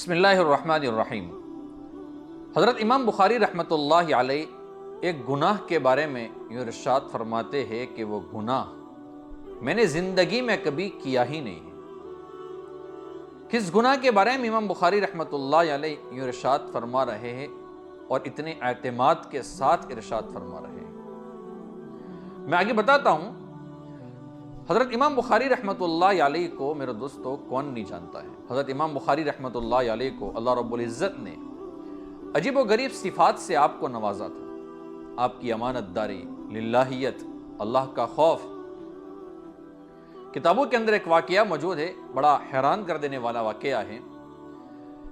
بسم اللہ الرحمن الرحیم۔ حضرت امام بخاری رحمۃ اللہ علیہ ایک گناہ کے بارے میں یوں ارشاد فرماتے ہیں کہ وہ گناہ میں نے زندگی میں کبھی کیا ہی نہیں ہے۔ کس گناہ کے بارے میں امام بخاری رحمۃ اللہ علیہ یوں ارشاد فرما رہے ہیں اور اتنے اعتماد کے ساتھ ارشاد فرما رہے ہیں؟ میں آگے بتاتا ہوں۔ حضرت امام بخاری رحمۃ اللہ علیہ کو میرے دوستو کون نہیں جانتا ہے۔ حضرت امام بخاری رحمۃ اللہ علیہ کو اللہ رب العزت نے عجیب و غریب صفات سے آپ کو نوازا تھا۔ آپ کی امانت داری، للہیت، اللہ کا خوف۔ کتابوں کے اندر ایک واقعہ موجود ہے، بڑا حیران کر دینے والا واقعہ ہے۔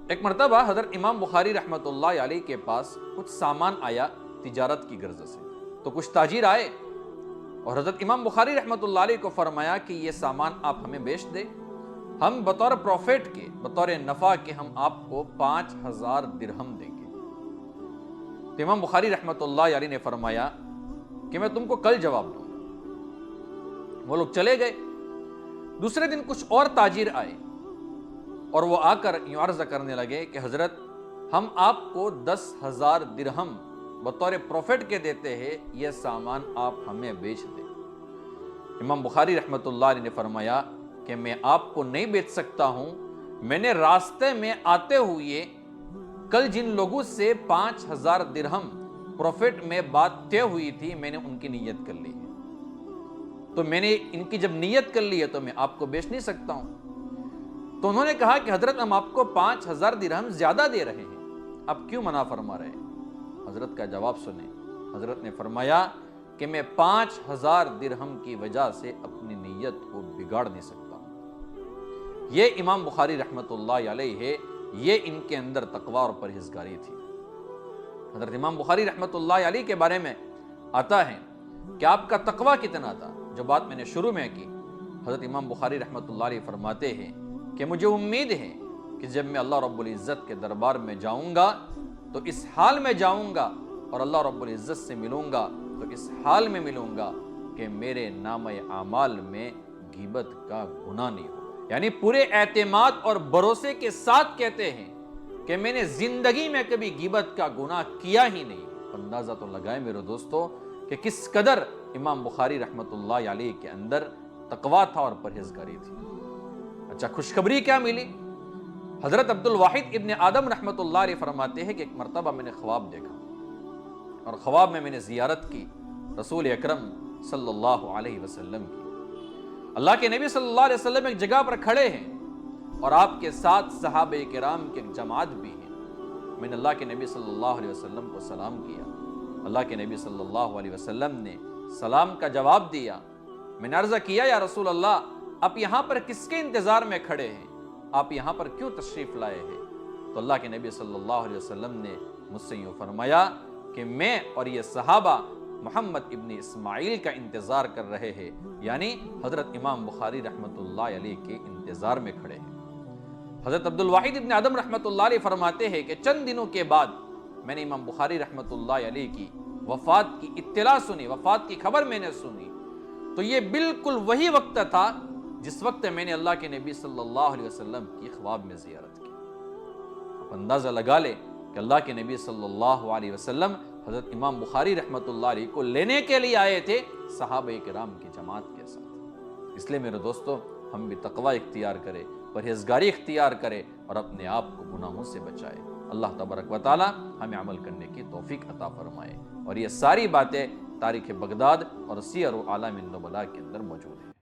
ایک مرتبہ حضرت امام بخاری رحمۃ اللہ علیہ کے پاس کچھ سامان آیا تجارت کی غرض سے، تو کچھ تاجر آئے اور حضرت امام بخاری رحمۃ اللہ علیہ کو فرمایا کہ یہ سامان آپ ہمیں بیچ دیں، ہم بطور پروفٹ کے، بطور نفع کے ہم آپ کو 5000 درہم دیں گے۔ تو امام بخاری رحمۃ اللہ علیہ نے فرمایا کہ میں تم کو کل جواب دوں گا۔ وہ لوگ چلے گئے۔ دوسرے دن کچھ اور تاجر آئے اور وہ آ کر یوں عرض کرنے لگے کہ حضرت ہم آپ کو 10,000 درہم بطور پروفٹ کے دیتے ہیں، یہ سامان آپ ہمیں بیچ دیں۔ امام بخاری رحمۃ اللہ علیہ نے فرمایا کہ میں آپ کو نہیں بیچ سکتا ہوں، میں نے راستے میں آتے ہوئے کل جن لوگوں سے 5000 درہم پروفٹ میں بات طے ہوئی تھی، میں نے ان کی نیت کر لی ہے، تو میں نے ان کی جب نیت کر لی ہے تو میں آپ کو بیچ نہیں سکتا ہوں۔ تو انہوں نے کہا کہ حضرت ہم آپ کو 5000 درہم زیادہ دے رہے ہیں، آپ کیوں منع فرما رہے ہیں؟ حضرت کا جواب سنیں۔ حضرت نے فرمایا کہ میں 5000 درہم کی وجہ سے اپنی نیت کو بگاڑ نہیں سکتا ہوں۔ یہ امام بخاری رحمۃ اللہ علیہ ہے، یہ ان کے اندر تقوی اور پرہیزگاری تھی۔ حضرت امام بخاری رحمۃ اللہ علیہ کے بارے میں آتا ہے کہ آپ کا تقوی کتنا تھا۔ جو بات میں نے شروع میں کی، حضرت امام بخاری رحمۃ اللہ علیہ فرماتے ہیں کہ مجھے امید ہے کہ جب میں اللہ رب العزت کے دربار میں جاؤں گا تو اس حال میں جاؤں گا اور اللہ رب العزت سے ملوں گا تو اس حال میں ملوں گا کہ میرے نامہ اعمال میں غیبت کا گناہ نہیں ہوگا۔ یعنی پورے اعتماد اور بھروسے کے ساتھ کہتے ہیں کہ میں نے زندگی میں کبھی غیبت کا گناہ کیا ہی نہیں۔ اندازہ تو لگائے میرے دوستو کہ کس قدر امام بخاری رحمۃ اللہ علیہ کے اندر تقوی تھا اور پرہیزگاری تھی۔ اچھا، خوشخبری کیا ملی؟ حضرت عبد الواحد ابن آدم رحمۃ اللہ علیہ فرماتے ہیں کہ ایک مرتبہ میں نے خواب دیکھا اور خواب میں نے زیارت کی رسول اکرم صلی اللہ علیہ وسلم کی۔ اللہ کے نبی صلی اللہ علیہ وسلم ایک جگہ پر کھڑے ہیں اور آپ کے ساتھ صحابہ کرام کی ایک جماعت بھی ہے۔ میں نے اللہ کے نبی صلی اللہ علیہ وسلم کو سلام کیا۔ اللہ کے نبی صلی اللہ علیہ وسلم نے سلام کا جواب دیا۔ میں نے عرض کیا یا رسول اللہ، آپ یہاں پر کس کے انتظار میں کھڑے ہیں؟ آپ یہاں پر کیوں تشریف لائے ہیں؟ تو اللہ کے نبی صلی اللہ علیہ وسلم نے مجھ سے یوں فرمایا کہ میں اور یہ صحابہ محمد ابن اسماعیل کا انتظار کر رہے ہیں، یعنی حضرت امام بخاری رحمۃ اللہ علیہ کے انتظار میں کھڑے ہیں۔ حضرت عبد الواحد ابن آدم رحمۃ اللہ علیہ فرماتے ہیں کہ چند دنوں کے بعد میں نے امام بخاری رحمۃ اللہ علیہ کی وفات کی اطلاع سنی، وفات کی خبر میں نے سنی، تو یہ بالکل وہی وقت تھا جس وقت میں نے اللہ کے نبی صلی اللہ علیہ وسلم کی خواب میں زیارت کی۔ آپ اندازہ لگا لے کہ اللہ کے نبی صلی اللہ علیہ وسلم حضرت امام بخاری رحمۃ اللہ علیہ کو لینے کے لیے آئے تھے صحابہ کرام کی جماعت کے ساتھ۔ اس لیے میرے دوستو، ہم بھی تقوی اختیار کریں، پرہیزگاری اختیار کریں اور اپنے آپ کو گناہوں سے بچائیں۔ اللہ تبارک و تعالی ہمیں عمل کرنے کی توفیق عطا فرمائے۔ اور یہ ساری باتیں تاریخ بغداد اور سیر و اعلام النبلاء کے اندر موجود ہیں۔